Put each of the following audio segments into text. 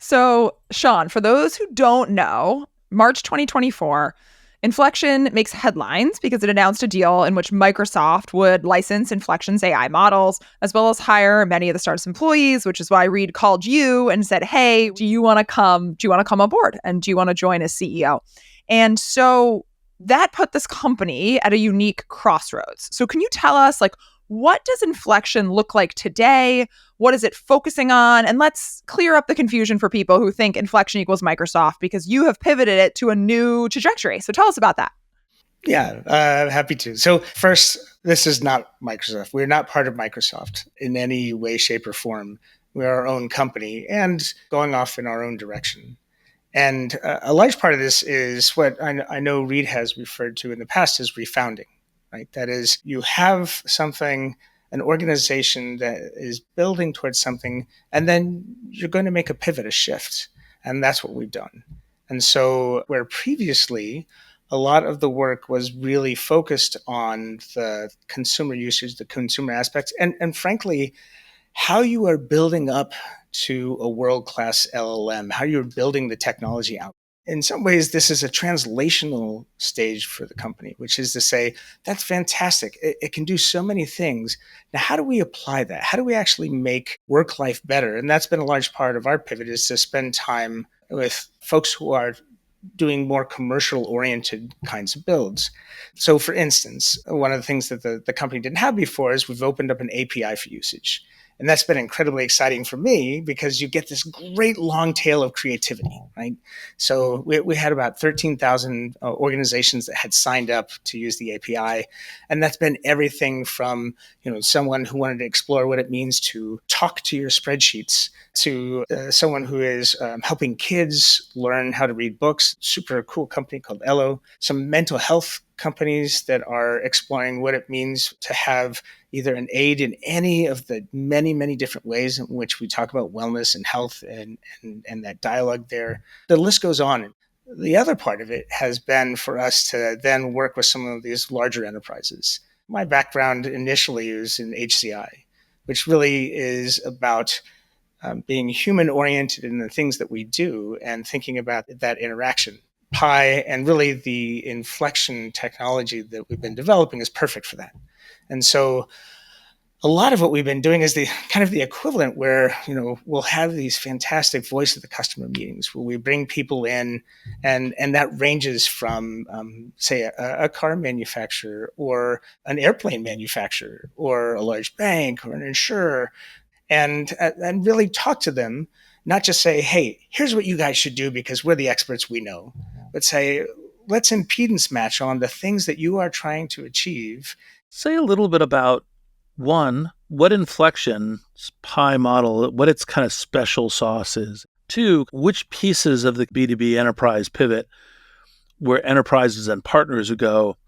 So, Sean, for those who don't know, March 2024, Inflection makes headlines because it announced a deal in which Microsoft would license Inflection's AI models, as well as hire many of the startup's employees, which is why Reid called you and said, "Hey, do you want to come? Do you want to come on board? And do you want to join as CEO?" And so that put this company at a unique crossroads. So can you tell us, what does Inflection look like today? What is it focusing on? And let's clear up the confusion for people who think Inflection equals Microsoft, because you have pivoted it to a new trajectory. So tell us about that. Yeah, happy to. So first, this is not Microsoft. We're not part of Microsoft in any way, shape, or form. We're our own company and going off in our own direction. And a large part of this is what I know Reid has referred to in the past as refounding, right? That is, you have something, an organization that is building towards something, and then you're going to make a pivot, a shift. And that's what we've done. And so where previously a lot of the work was really focused on the consumer usage, the consumer aspects, and frankly, how you are building up to a world-class LLM, how you're building the technology out. In some ways, this is a translational stage for the company, which is to say, that's fantastic. It can do so many things. Now, how do we apply that? How do we actually make work-life better? And that's been a large part of our pivot, is to spend time with folks who are doing more commercial oriented kinds of builds. So for instance, one of the things that the company didn't have before is we've opened up an API for usage. And that's been incredibly exciting for me because you get this great long tail of creativity, right? So we had about 13,000 organizations that had signed up to use the API. And that's been everything from, someone who wanted to explore what it means to talk to your spreadsheets, to someone who is helping kids learn how to read books. Super cool company called Ello. Some mental health companies that are exploring what it means to have either an aid in any of the many, many different ways in which we talk about wellness and health and that dialogue there. The list goes on. The other part of it has been for us to then work with some of these larger enterprises. My background initially is in HCI, which really is about being human oriented in the things that we do and thinking about that interaction. Pi and really the inflection technology that we've been developing is perfect for that. And so a lot of what we've been doing is the kind of the equivalent where, we'll have these fantastic voice of the customer meetings where we bring people in and that ranges from, say, a car manufacturer or an airplane manufacturer or a large bank or an insurer, and really talk to them, not just say, hey, here's what you guys should do because we're the experts, we know, but say, let's impedance match on the things that you are trying to achieve. Say a little bit about, one, what Inflection's Pi model, what its kind of special sauce is. Two, which pieces of the B2B enterprise pivot where enterprises and partners who go,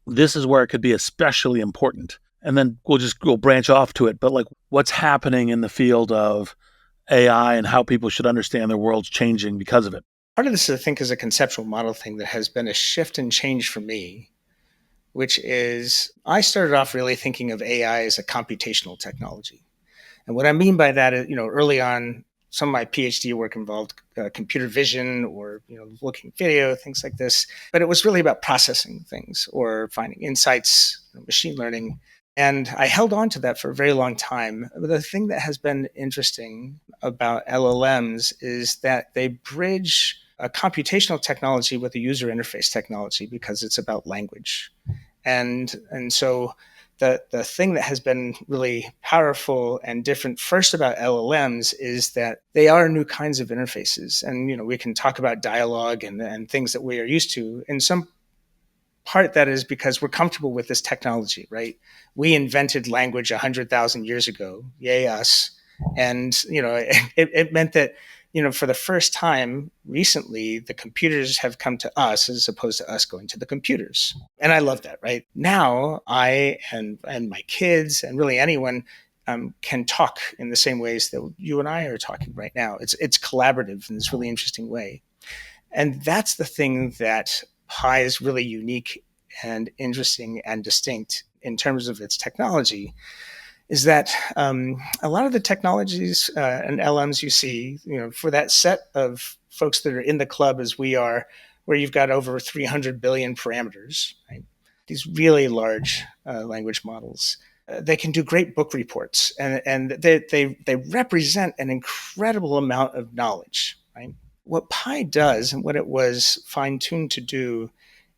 this is where it could be especially important. And then we'll branch off to it. But what's happening in the field of AI and how people should understand their world's changing because of it. Part of this, I think, is a conceptual model thing that has been a shift and change for me, which is I started off really thinking of AI as a computational technology. And what I mean by that is, early on, some of my PhD work involved computer vision or, looking at video, things like this. But it was really about processing things or finding insights, machine learning. And I held on to that for a very long time. But the thing that has been interesting about LLMs is that they bridge a computational technology with a user interface technology because it's about language. And so the thing that has been really powerful and different first about LLMs is that they are new kinds of interfaces. And, we can talk about dialogue and things that we are used to. In some part, that is because we're comfortable with this technology, right? We invented language 100,000 years ago. Yay, us. And, it meant that, for the first time recently, the computers have come to us as opposed to us going to the computers. And I love that, right? Now I and my kids and really anyone can talk in the same ways that you and I are talking right now. It's collaborative in this really interesting way. And that's the thing that Pi is really unique and interesting and distinct in terms of its technology, is that a lot of the technologies and LMs you see, for that set of folks that are in the club as we are, where you've got over 300 billion parameters, right? These really large language models, they can do great book reports, and they represent an incredible amount of knowledge, right? What Pi does and what it was fine-tuned to do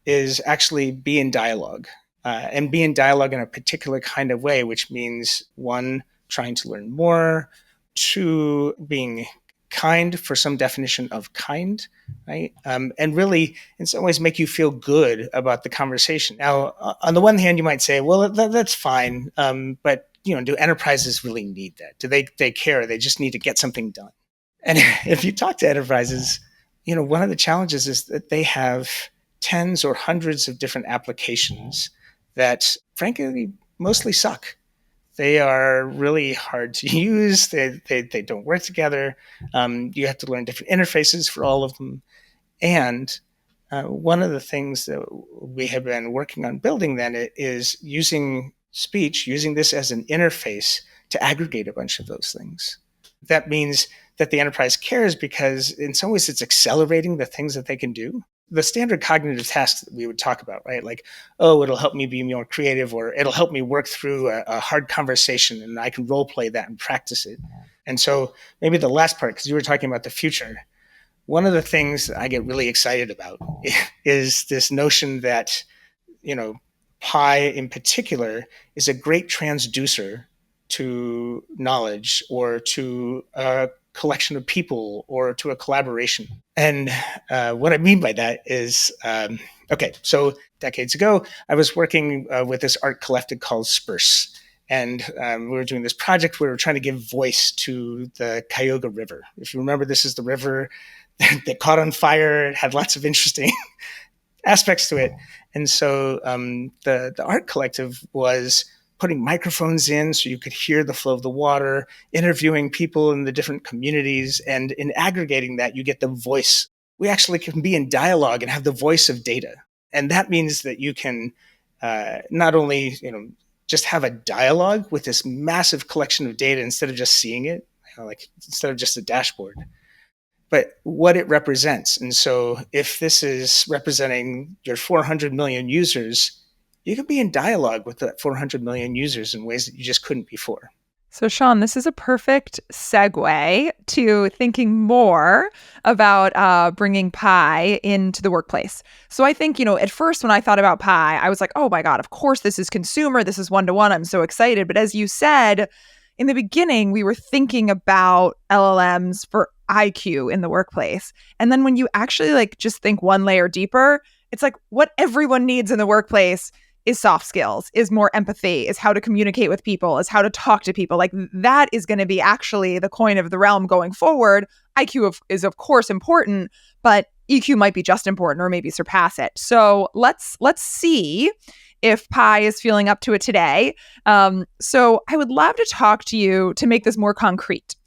is actually be in dialogue, and be in dialogue in a particular kind of way, which means one, trying to learn more, two, being kind for some definition of kind, right? And really, in some ways, make you feel good about the conversation. Now, on the one hand, you might say, well, that's fine, but do enterprises really need that? Do they care? They just need to get something done. And if you talk to enterprises, one of the challenges is that they have tens or hundreds of different applications that, frankly, mostly suck. They are really hard to use. They don't work together. You have to learn different interfaces for all of them. And one of the things that we have been working on building then is using speech, using this as an interface to aggregate a bunch of those things. That means that the enterprise cares because in some ways it's accelerating the things that they can do. The standard cognitive tasks that we would talk about, right? Like, oh, it'll help me be more creative, or it'll help me work through a hard conversation and I can role play that and practice it. And so maybe the last part, because you were talking about the future, one of the things that I get really excited about is this notion that, Pi in particular is a great transducer to knowledge or to a collection of people or to a collaboration. And what I mean by that is, so decades ago, I was working with this art collective called Spurse. And we were doing this project where we were trying to give voice to the Cuyahoga River. If you remember, this is the river that caught on fire. It had lots of interesting aspects to it. And so the art collective was putting microphones in so you could hear the flow of the water, interviewing people in the different communities, and in aggregating that, you get the voice. We actually can be in dialogue and have the voice of data. And that means that you can not only, just have a dialogue with this massive collection of data instead of just seeing it, instead of just a dashboard, but what it represents. And so if this is representing your 400 million users, you can be in dialogue with that 400 million users in ways that you just couldn't before. So, Sean, this is a perfect segue to thinking more about bringing Pi into the workplace. So I think, at first when I thought about Pi, I was like, oh my God, of course, this is consumer. This is one-to-one. I'm so excited. But as you said, in the beginning, we were thinking about LLMs for IQ in the workplace. And then when you actually just think one layer deeper, it's like what everyone needs in the workplace is soft skills, is more empathy, is how to communicate with people, is how to talk to people. That is going to be actually the coin of the realm going forward. IQ is of course important, but EQ might be just important or maybe surpass it. So let's see if Pi is feeling up to it today. So I would love to talk to you to make this more concrete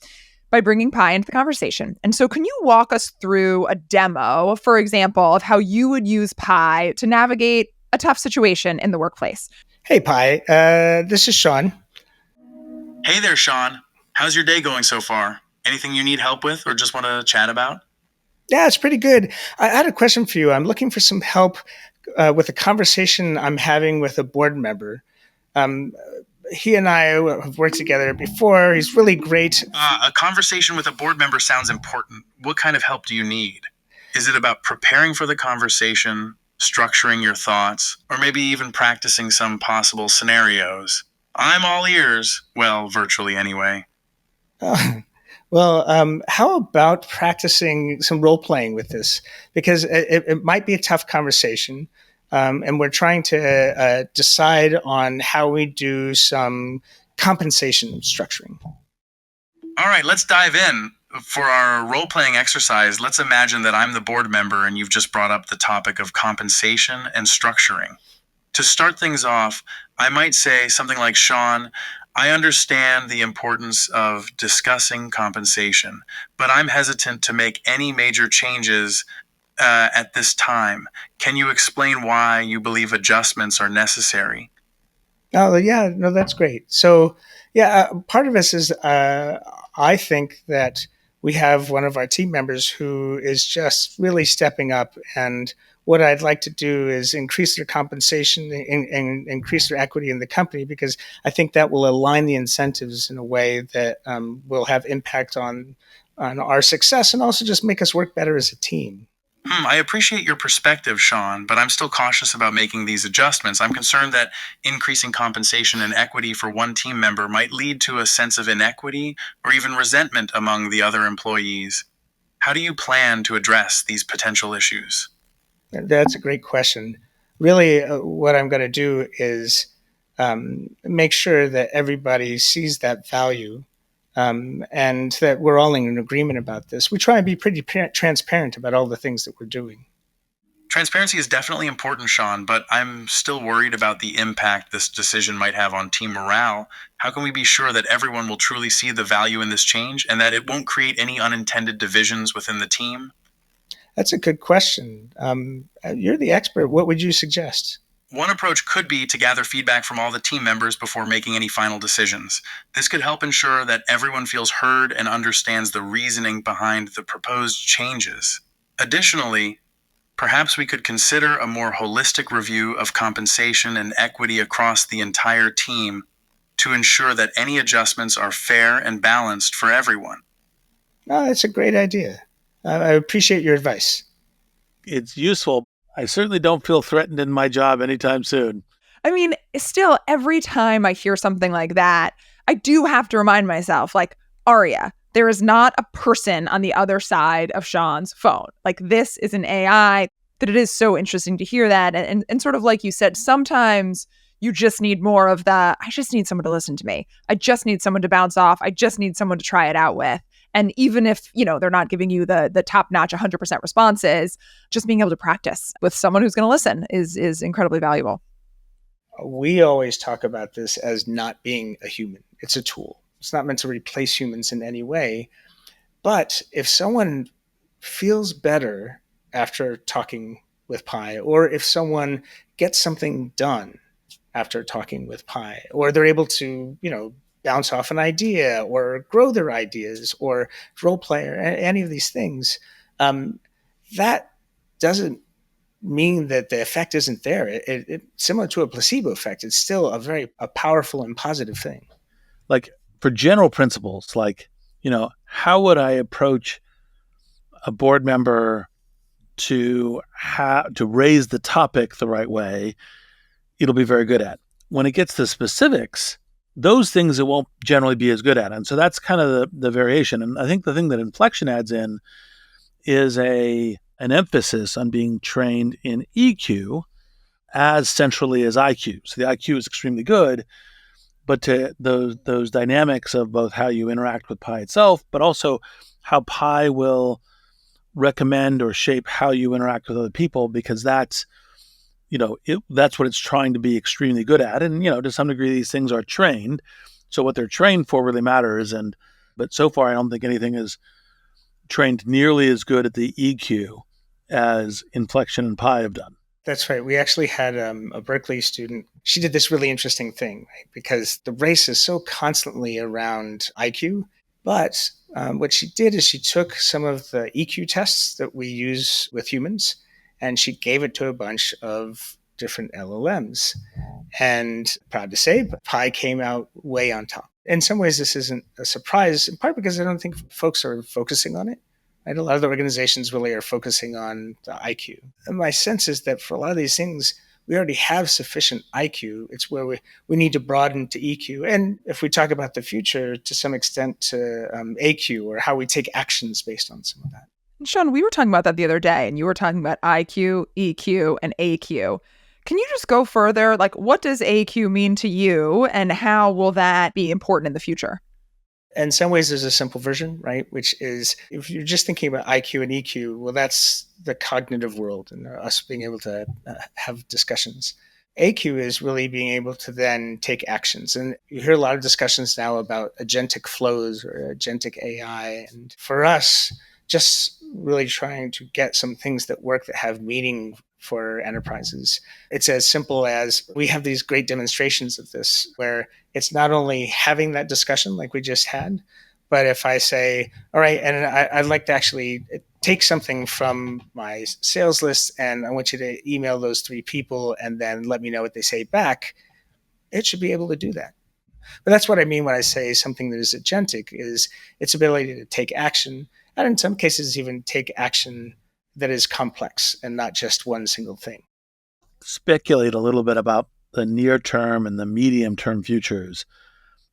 by bringing Pi into the conversation. And so can you walk us through a demo, for example, of how you would use Pi to navigate a tough situation in the workplace? Hey, Pi, this is Sean. Hey there, Sean. How's your day going so far? Anything you need help with or just want to chat about? Yeah, it's pretty good. I had a question for you. I'm looking for some help with a conversation I'm having with a board member. He and I have worked together before. He's really great. A conversation with a board member sounds important. What kind of help do you need? Is it about preparing for the conversation, structuring your thoughts, or maybe even practicing some possible scenarios? I'm all ears. Well, virtually anyway. How about practicing some role playing with this? Because it might be a tough conversation. And we're trying to decide on how we do some compensation structuring. All right, let's dive in. For our role-playing exercise, let's imagine that I'm the board member and you've just brought up the topic of compensation and structuring. To start things off, I might say something like, Sean, I understand the importance of discussing compensation, but I'm hesitant to make any major changes at this time. Can you explain why you believe adjustments are necessary? Oh, yeah, no, that's great. So, yeah, part of this is I think that we have one of our team members who is just really stepping up. And what I'd like to do is increase their compensation and increase their equity in the company, because I think that will align the incentives in a way that will have impact on our success and also just make us work better as a team. I appreciate your perspective, Sean, but I'm still cautious about making these adjustments. I'm concerned that increasing compensation and equity for one team member might lead to a sense of inequity or even resentment among the other employees. How do you plan to address these potential issues? That's a great question. Really, what I'm going to do is make sure that everybody sees that value, and that we're all in an agreement about this. We try and be pretty transparent about all the things that we're doing. Transparency is definitely important, Sean, but I'm still worried about the impact this decision might have on team morale. How can we be sure that everyone will truly see the value in this change and that it won't create any unintended divisions within the team? That's a good question. You're the expert. What would you suggest? One approach could be to gather feedback from all the team members before making any final decisions. This could help ensure that everyone feels heard and understands the reasoning behind the proposed changes. Additionally, perhaps we could consider a more holistic review of compensation and equity across the entire team to ensure that any adjustments are fair and balanced for everyone. Oh, that's a great idea. I appreciate your advice. It's useful. I certainly don't feel threatened in my job anytime soon. I mean, still, every time I hear something like that, I do have to remind myself, like, Aria, there is not a person on the other side of Sean's phone. Like, this is an AI. That it is so interesting to hear that. And sort of like you said, sometimes you just need more of the, I just need someone to listen to me. I just need someone to bounce off. I just need someone to try it out with. And even if, they're not giving you the top-notch 100% responses, just being able to practice with someone who's going to listen is incredibly valuable. We always talk about this as not being a human. It's a tool. It's not meant to replace humans in any way. But if someone feels better after talking with Pi, or if someone gets something done after talking with Pi, or they're able to, bounce off an idea or grow their ideas or role play or any of these things, that doesn't mean that the effect isn't there. It similar to a placebo effect. It's still a powerful and positive thing. Like for general principles, like, how would I approach a board member to raise the topic the right way? It'll be very good at. When it gets to specifics, those things it won't generally be as good at. And so that's kind of the variation. And I think the thing that Inflection adds in is an emphasis on being trained in EQ as centrally as IQ. So the IQ is extremely good, but to those dynamics of both how you interact with Pi itself, but also how Pi will recommend or shape how you interact with other people, because that's that's what it's trying to be extremely good at. And to some degree these things are trained, so what they're trained for really matters. But so far I don't think anything is trained nearly as good at the EQ as Inflection and Pi have done. That's right. We actually had a Berkeley student. She did this really interesting thing, right? Because the race is so constantly around IQ. But what she did is she took some of the EQ tests that we use with humans, and she gave it to a bunch of different LLMs. And proud to say, Pi came out way on top. In some ways, this isn't a surprise, in part because I don't think folks are focusing on it. Right? A lot of the organizations really are focusing on the IQ. And my sense is that for a lot of these things, we already have sufficient IQ. It's where we need to broaden to EQ. And if we talk about the future, to some extent, to AQ, or how we take actions based on some of that. Sean, we were talking about that the other day, and you were talking about IQ, EQ, and AQ. Can you just go further? Like, what does AQ mean to you, and how will that be important in the future? In some ways, there's a simple version, right? Which is, if you're just thinking about IQ and EQ, well, that's the cognitive world and us being able to have discussions. AQ is really being able to then take actions. And you hear a lot of discussions now about agentic flows or agentic AI. And for us, just really trying to get some things that work, that have meaning for enterprises. It's as simple as we have these great demonstrations of this where it's not only having that discussion like we just had, but if I say, all right, and I'd like to actually take something from my sales list and I want you to email those 3 people and then let me know what they say back, it should be able to do that. But that's what I mean when I say something that is agentic is its ability to take action, and in some cases even take action that is complex and not just one single thing. Speculate a little bit about the near term and the medium term futures,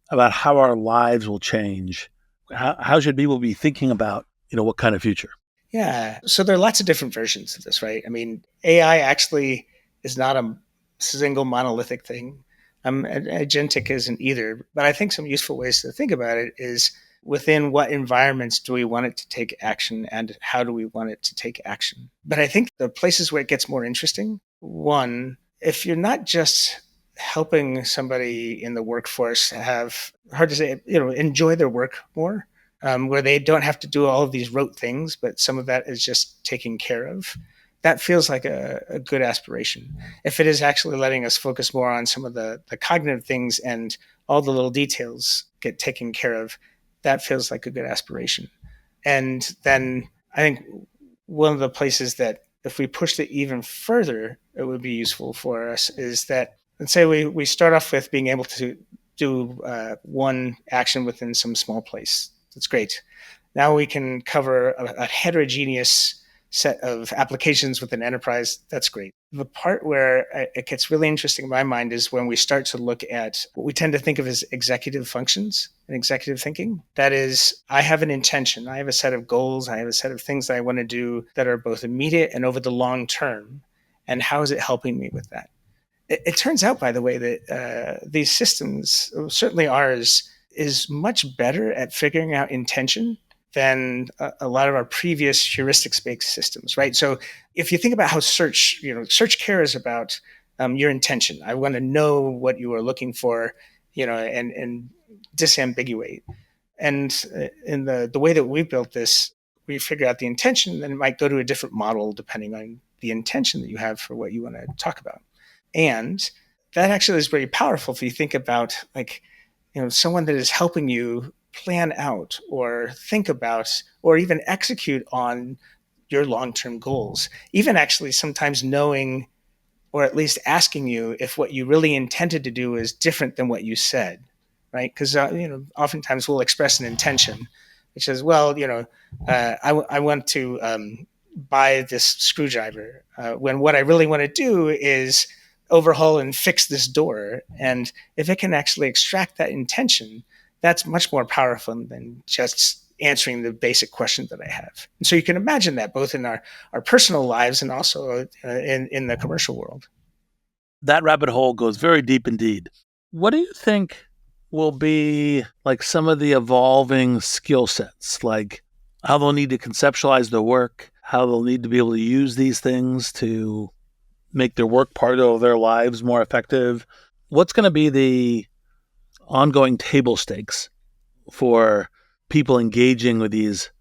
about how our lives will change. How should people be thinking about, what kind of future? Yeah. So there are lots of different versions of this, right? I mean, AI actually is not a single monolithic thing. Agentic isn't either. But I think some useful ways to think about it is within what environments do we want it to take action and how do we want it to take action? But I think the places where it gets more interesting, one, if you're not just helping somebody in the workforce have, hard to say, enjoy their work more, where they don't have to do all of these rote things, but some of that is just taken care of. That feels like a good aspiration. If it is actually letting us focus more on some of the cognitive things and all the little details get taken care of, that feels like a good aspiration. And then I think one of the places that if we pushed it even further, it would be useful for us is that, let's say we start off with being able to do one action within some small place. That's great. Now we can cover a heterogeneous set of applications within enterprise. That's great. The part where it gets really interesting in my mind is when we start to look at what we tend to think of as executive functions and executive thinking. That is, I have an intention. I have a set of goals. I have a set of things that I want to do that are both immediate and over the long term. And how is it helping me with that? It turns out, by the way, that these systems, certainly ours, is much better at figuring out intention than a lot of our previous heuristics-based systems, right? So if you think about how search cares about your intention. I want to know what you are looking for, and disambiguate. And in the way that we built this, we figure out the intention, then it might go to a different model depending on the intention that you have for what you want to talk about. And that actually is very powerful if you think about someone that is helping you plan out or think about or even execute on your long-term goals. Even actually sometimes knowing or at least asking you if what you really intended to do is different than what you said, right? Because oftentimes we'll express an intention, which is, well, I want to buy this screwdriver when what I really want to do is overhaul and fix this door. And if it can actually extract that intention, that's much more powerful than just answering the basic question that I have. And so you can imagine that both in our personal lives and also in the commercial world. That rabbit hole goes very deep indeed. What do you think will be like some of the evolving skill sets, like how they'll need to conceptualize their work, how they'll need to be able to use these things to make their work part of their lives more effective? What's going to be the ongoing table stakes for people engaging with these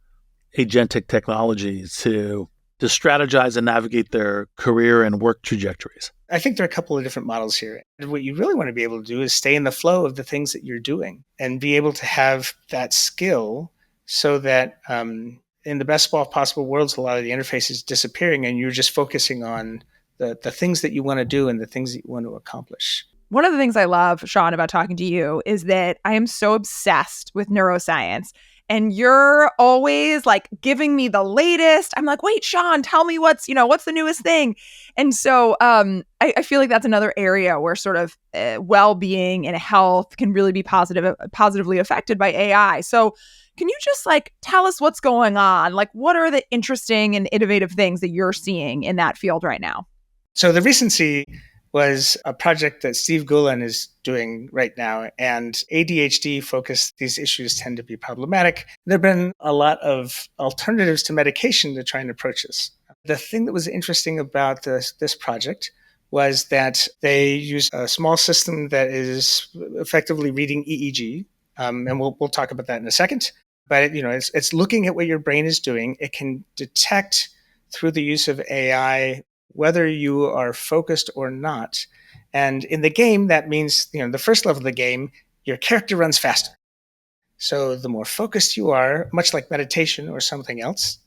agentic technologies to strategize and navigate their career and work trajectories? I think there are a couple of different models here. What you really want to be able to do is stay in the flow of the things that you're doing and be able to have that skill so that in the best of possible worlds, a lot of the interface is disappearing and you're just focusing on the things that you want to do and the things that you want to accomplish. One of the things I love, Sean, about talking to you is that I am so obsessed with neuroscience. And you're always like giving me the latest. I'm like, wait, Sean, tell me what's the newest thing. And so I feel like that's another area where sort of well-being and health can really be positively affected by AI. So can you just tell us what's going on? Like, what are the interesting and innovative things that you're seeing in that field right now? So the recency was a project that Steve Gulen is doing right now. And ADHD focused, these issues tend to be problematic. There have been a lot of alternatives to medication to try and approach this. The thing that was interesting about this project was that they use a small system that is effectively reading EEG. And we'll talk about that in a second. But it's looking at what your brain is doing. It can detect through the use of AI whether you are focused or not. And in the game, that means, the first level of the game, your character runs faster. So the more focused you are, much like meditation or something else,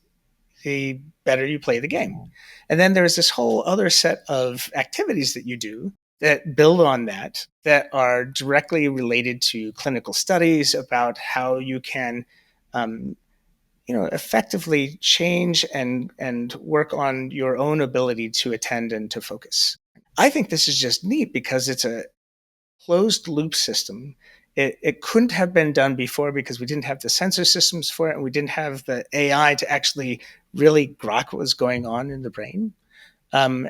the better you play the game. And then there's this whole other set of activities that you do that build on that are directly related to clinical studies about how you can effectively change and work on your own ability to attend and to focus. I think this is just neat because it's a closed loop system. It couldn't have been done before because we didn't have the sensor systems for it, and we didn't have the AI to actually really grok what was going on in the brain. So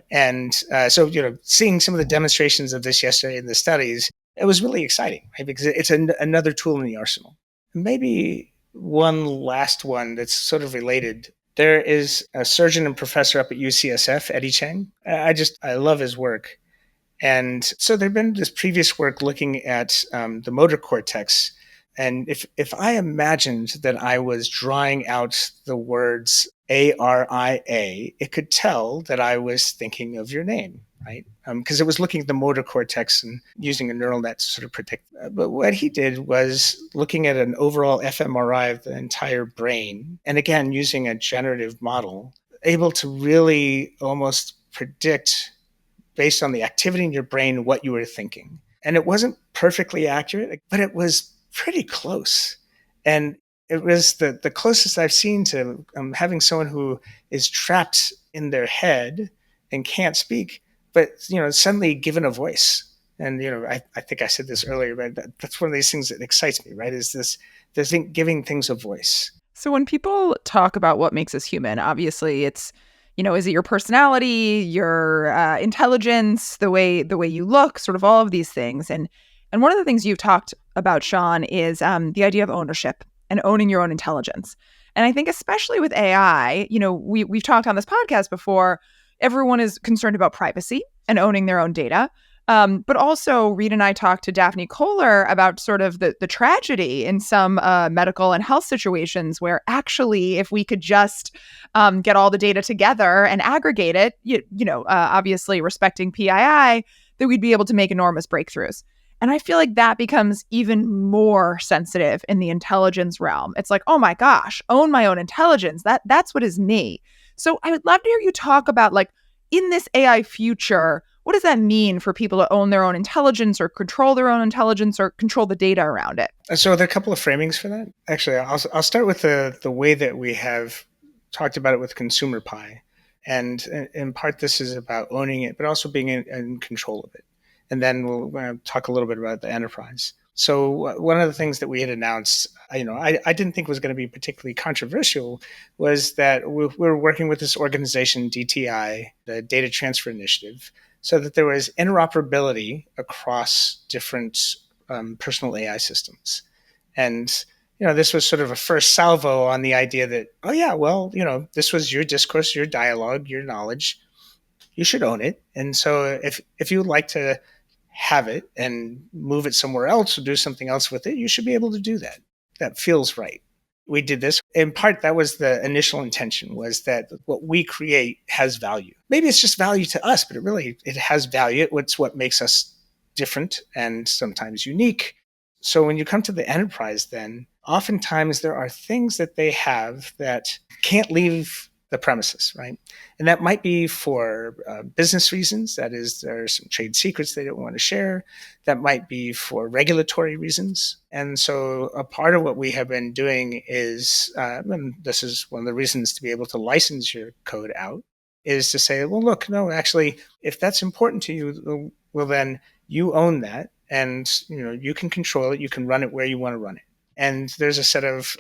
seeing some of the demonstrations of this yesterday in the studies, it was really exciting, right? Because it's another tool in the arsenal. Maybe one last one that's sort of related. There is a surgeon and professor up at UCSF, Eddie Chang. I love his work. And so there'd been this previous work looking at the motor cortex. And if I imagined that I was drawing out the words ARIA, it could tell that I was thinking of your name, right? Because it was looking at the motor cortex and using a neural net to sort of predict. But what he did was looking at an overall fMRI of the entire brain, and again, using a generative model, able to really almost predict based on the activity in your brain what you were thinking. And it wasn't perfectly accurate, but it was pretty close. And it was the closest I've seen to having someone who is trapped in their head and can't speak, but suddenly given a voice. And I think I said this earlier, but that's one of these things that excites me, right? Is this giving things a voice. So when people talk about what makes us human, obviously it's, is it your personality, your intelligence, the way you look, sort of all of these things. And one of the things you've talked about, Sean, is the idea of ownership and owning your own intelligence. And I think especially with AI, we've talked on this podcast before, everyone is concerned about privacy and owning their own data. But also, Reid and I talked to Daphne Kohler about sort of the tragedy in some medical and health situations where actually, if we could just get all the data together and aggregate it, obviously respecting PII, that we'd be able to make enormous breakthroughs. And I feel like that becomes even more sensitive in the intelligence realm. It's like, oh my gosh, own my own intelligence. That's what is me. So I would love to hear you talk about, like, in this AI future, what does that mean for people to own their own intelligence or control their own intelligence or control the data around it? So there are a couple of framings for that. Actually, I'll start with the way that we have talked about it with Consumer Pi. And in part, this is about owning it, but also being in control of it. And then we'll talk a little bit about the enterprise. So one of the things that we had announced, I didn't think was going to be particularly controversial, was that we're working with this organization, DTI, the Data Transfer Initiative, so that there was interoperability across different personal AI systems. And this was sort of a first salvo on the idea that, oh yeah, well, this was your discourse, your dialogue, your knowledge. You should own it. And so if you would like to have it and move it somewhere else or do something else with it, you should be able to do that. That feels right. We did this. In part, that was the initial intention, was that what we create has value. Maybe it's just value to us, but it has value. It's what makes us different and sometimes unique. So when you come to the enterprise, then oftentimes there are things that they have that can't leave the premises, right? And that might be for business reasons. That is, there are some trade secrets they don't want to share. That might be for regulatory reasons. And so a part of what we have been doing is, and this is one of the reasons to be able to license your code out, is to say, well, look, no, actually, if that's important to you, well, then you own that. And you can control it. You can run it where you want to run it. And there's a set of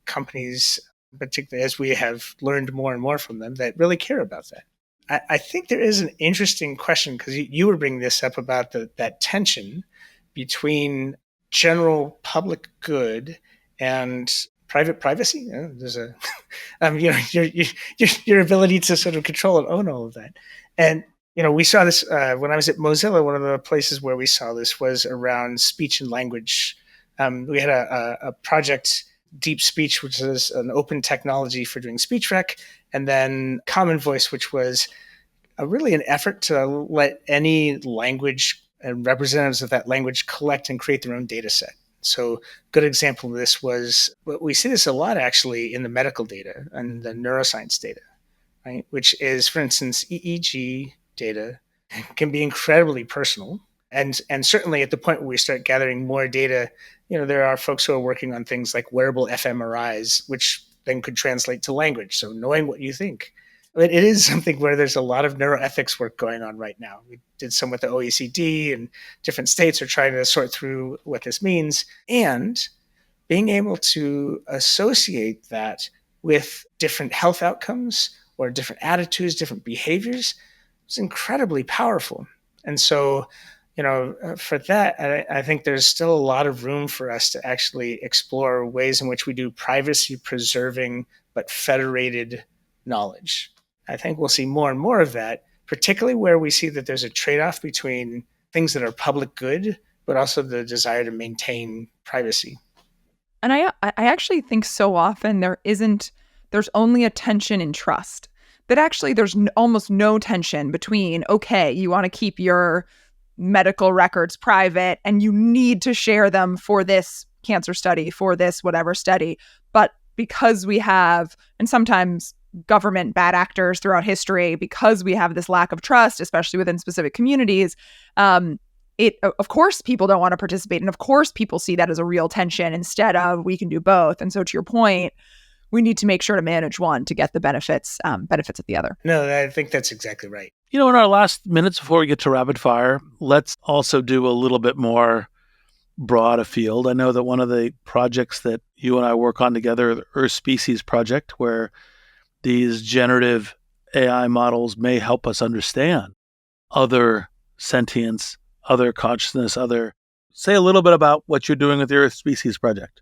companies, particularly as we have learned more and more from them, that really care about that. I think there is an interesting question, because you were bringing this up about that tension between general public good and private privacy. There's a, your ability to sort of control and own all of that. And we saw this when I was at Mozilla. One of the places where we saw this was around speech and language. We had a project, Deep Speech, which is an open technology for doing speech rec, and then Common Voice, which was really an effort to let any language and representatives of that language collect and create their own data set. So, good example of this was, we see this a lot actually in the medical data and the neuroscience data, right? Which is, for instance, EEG data can be incredibly personal. And certainly at the point where we start gathering more data, there are folks who are working on things like wearable fMRIs, which then could translate to language. So knowing what you think. But it is something where there's a lot of neuroethics work going on right now. We did some with the OECD, and different states are trying to sort through what this means. And being able to associate that with different health outcomes or different attitudes, different behaviors, is incredibly powerful. And so, for that, I think there's still a lot of room for us to actually explore ways in which we do privacy preserving but federated knowledge. I think we'll see more and more of that, particularly where we see that there's a trade-off between things that are public good, but also the desire to maintain privacy. And I actually think so often there's only a tension in trust. That actually there's almost no tension between, okay, you want to keep your medical records private and you need to share them for this cancer study, for this whatever study. But because we have, and sometimes government bad actors throughout history, because we have this lack of trust, especially within specific communities, of course people don't want to participate. And of course people see that as a real tension instead of we can do both. And so to your point, we need to make sure to manage one to get the benefits of the other. No, I think that's exactly right. In our last minutes before we get to rapid fire, let's also do a little bit more broad afield. I know that one of the projects that you and I work on together, the Earth Species Project, where these generative AI models may help us understand other sentience, other consciousness, Say a little bit about what you're doing with the Earth Species Project.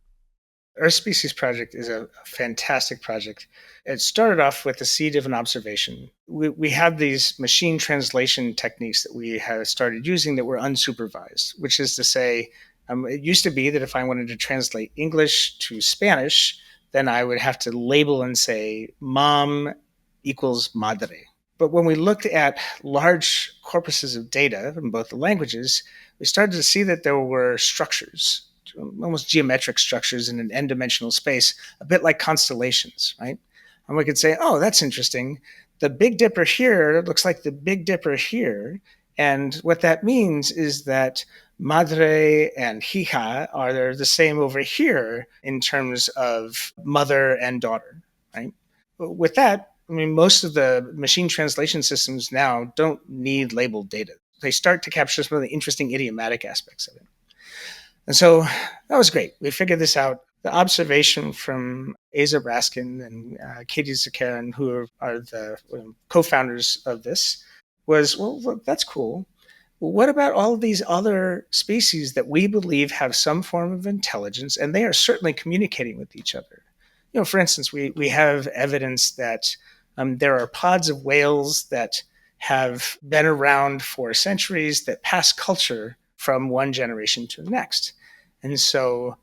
Earth Species Project is a fantastic project. It started off with the seed of an observation. We have these machine translation techniques that we have started using that were unsupervised, which is to say, it used to be that if I wanted to translate English to Spanish, then I would have to label and say, mom equals madre. But when we looked at large corpuses of data from both the languages, we started to see that there were structures, almost geometric structures in an n-dimensional space, a bit like constellations, right? And we could say, oh, that's interesting. The Big Dipper here looks like the Big Dipper here. And what that means is that madre and hija are the same over here in terms of mother and daughter, right? With that, most of the machine translation systems now don't need labeled data. They start to capture some of the interesting idiomatic aspects of it. And so that was great. We figured this out. The observation from Asa Raskin and Katie Zakaran, who are the co-founders of this, was, well, look, that's cool. Well, what about all of these other species that we believe have some form of intelligence, and they are certainly communicating with each other? For instance, we have evidence that there are pods of whales that have been around for centuries that pass culture from one generation to the next. And so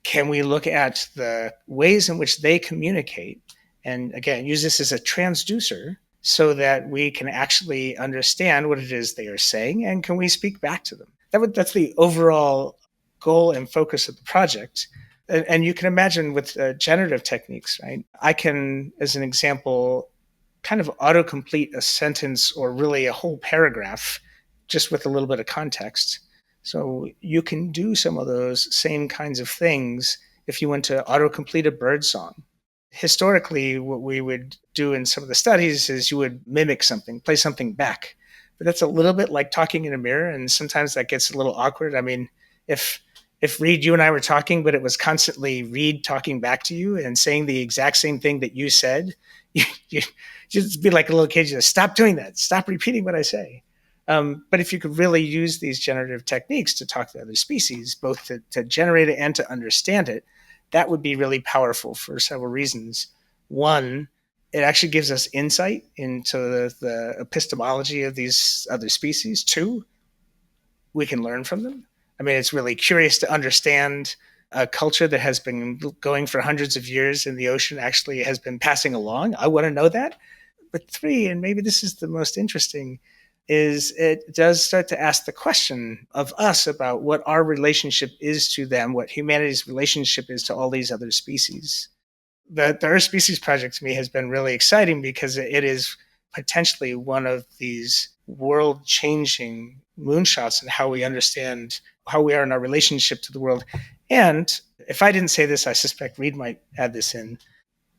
can we look at the ways in which they communicate and, again, use this as a transducer so that we can actually understand what it is they are saying, and can we speak back to them? That's the overall goal and focus of the project. And you can imagine with generative techniques, right? I can, as an example, kind of autocomplete a sentence or really a whole paragraph just with a little bit of context. So you can do some of those same kinds of things if you went to autocomplete a bird song. Historically, what we would do in some of the studies is you would mimic something, play something back. But that's a little bit like talking in a mirror, and sometimes that gets a little awkward. I mean, if Reid, you and I were talking, but it was constantly Reid talking back to you and saying the exact same thing that you said, you just be like a little kid, just stop doing that. Stop repeating what I say. But if you could really use these generative techniques to talk to other species, both to generate it and to understand it, that would be really powerful for several reasons. One, it actually gives us insight into the epistemology of these other species. Two, we can learn from them. I mean, it's really curious to understand a culture that has been going for hundreds of years in the ocean actually has been passing along. I want to know that. But three, and maybe this is the most interesting, is it does start to ask the question of us about what our relationship is to them, what humanity's relationship is to all these other species. The Earth Species Project to me has been really exciting because it is potentially one of these world-changing moonshots in how we understand how we are in our relationship to the world. And if I didn't say this, I suspect Reid might add this in.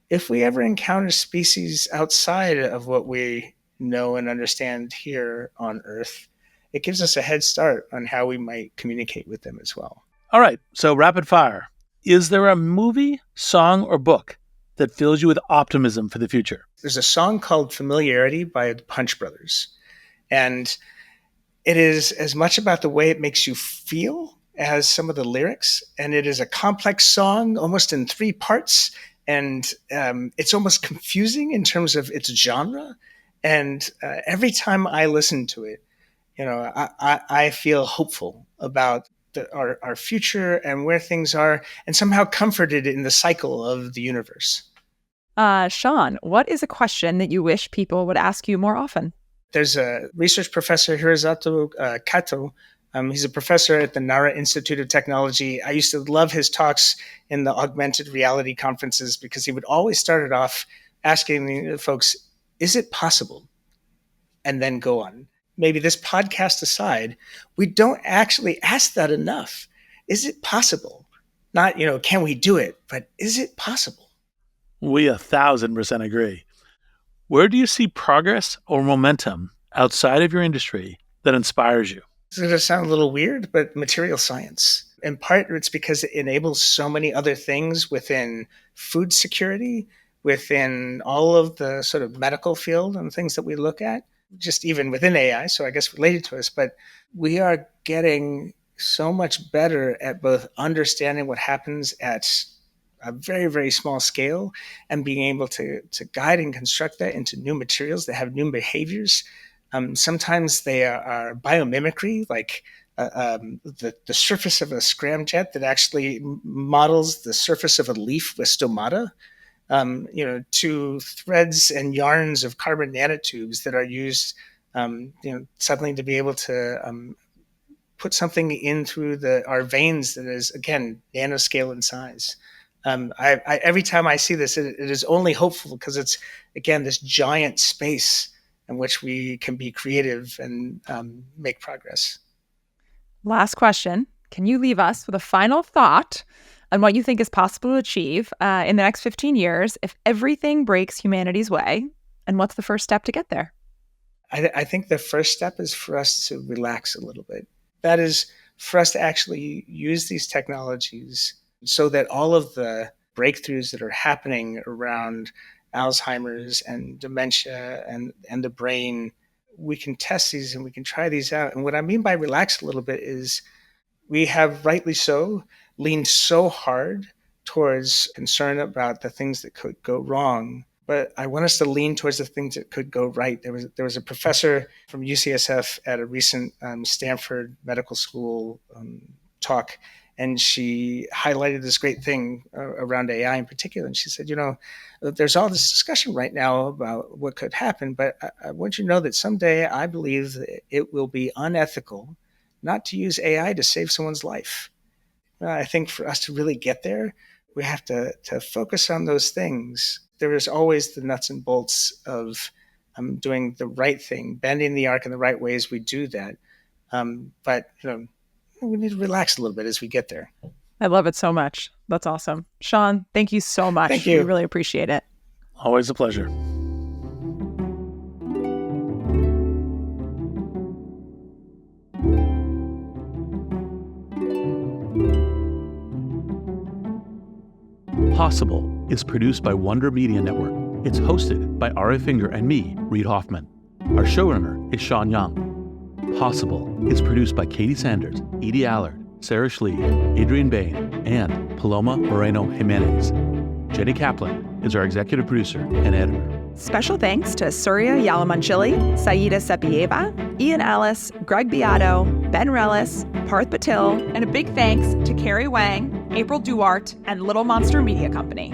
If we ever encounter species outside of what we know and understand here on Earth, it gives us a head start on how we might communicate with them as well. All right, so rapid fire. Is there a movie, song, or book that fills you with optimism for the future? There's a song called Familiarity by the Punch Brothers. And it is as much about the way it makes you feel as some of the lyrics. And it is a complex song, almost in 3 parts. And it's almost confusing in terms of its genre. And every time I listen to it, I feel hopeful about our future and where things are, and somehow comforted in the cycle of the universe. Sean, what is a question that you wish people would ask you more often? There's a research professor, Hirosato Kato. He's a professor at the Nara Institute of Technology. I used to love his talks in the augmented reality conferences because he would always start it off asking folks, is it possible? And then go on. Maybe this podcast aside, we don't actually ask that enough. Is it possible? Not, can we do it? But is it possible? We 1,000% agree. Where do you see progress or momentum outside of your industry that inspires you? It's going to sound a little weird, but material science. In part, it's because it enables so many other things within food security, within all of the sort of medical field and things that we look at, just even within AI, so I guess related to us. But we are getting so much better at both understanding what happens at a very, very small scale and being able to guide and construct that into new materials that have new behaviors. Sometimes they are biomimicry, like the surface of a scramjet that actually models the surface of a leaf with stomata, to threads and yarns of carbon nanotubes that are used, suddenly to be able to put something in through our veins that is, again, nanoscale in size. Every time I see this, it is only hopeful because it's, again, this giant space in which we can be creative and make progress. Last question. Can you leave us with a final thought on what you think is possible to achieve in the next 15 years if everything breaks humanity's way? And what's the first step to get there? I think the first step is for us to relax a little bit. That is for us to actually use these technologies so that all of the breakthroughs that are happening around Alzheimer's and dementia and the brain, we can test these and we can try these out. And what I mean by relax a little bit is we have, rightly so, leaned so hard towards concern about the things that could go wrong. But I want us to lean towards the things that could go right. There was a professor from UCSF at a recent Stanford Medical School talk, and she highlighted this great thing around AI in particular. And she said, there's all this discussion right now about what could happen, but I want you to know that someday I believe that it will be unethical not to use AI to save someone's life. I think for us to really get there, we have to focus on those things. There is always the nuts and bolts of doing the right thing, bending the arc in the right ways we do that. But we need to relax a little bit as we get there. I love it so much. That's awesome. Sean, thank you so much. Thank you. We really appreciate it. Always a pleasure. Possible is produced by Wonder Media Network. It's hosted by Aria Finger and me, Reid Hoffman. Our showrunner is Sean Young. Possible is produced by Katie Sanders, Edie Allard, Sarah Schlee, Adrian Bain, and Paloma Moreno Jimenez. Jenny Kaplan is our executive producer and editor. Special thanks to Surya Yalamanchili, Saida Sepieva, Ian Ellis, Greg Beato, Ben Rellis, Parth Patil, and a big thanks to Carrie Wang, April Duarte, and Little Monster Media Company.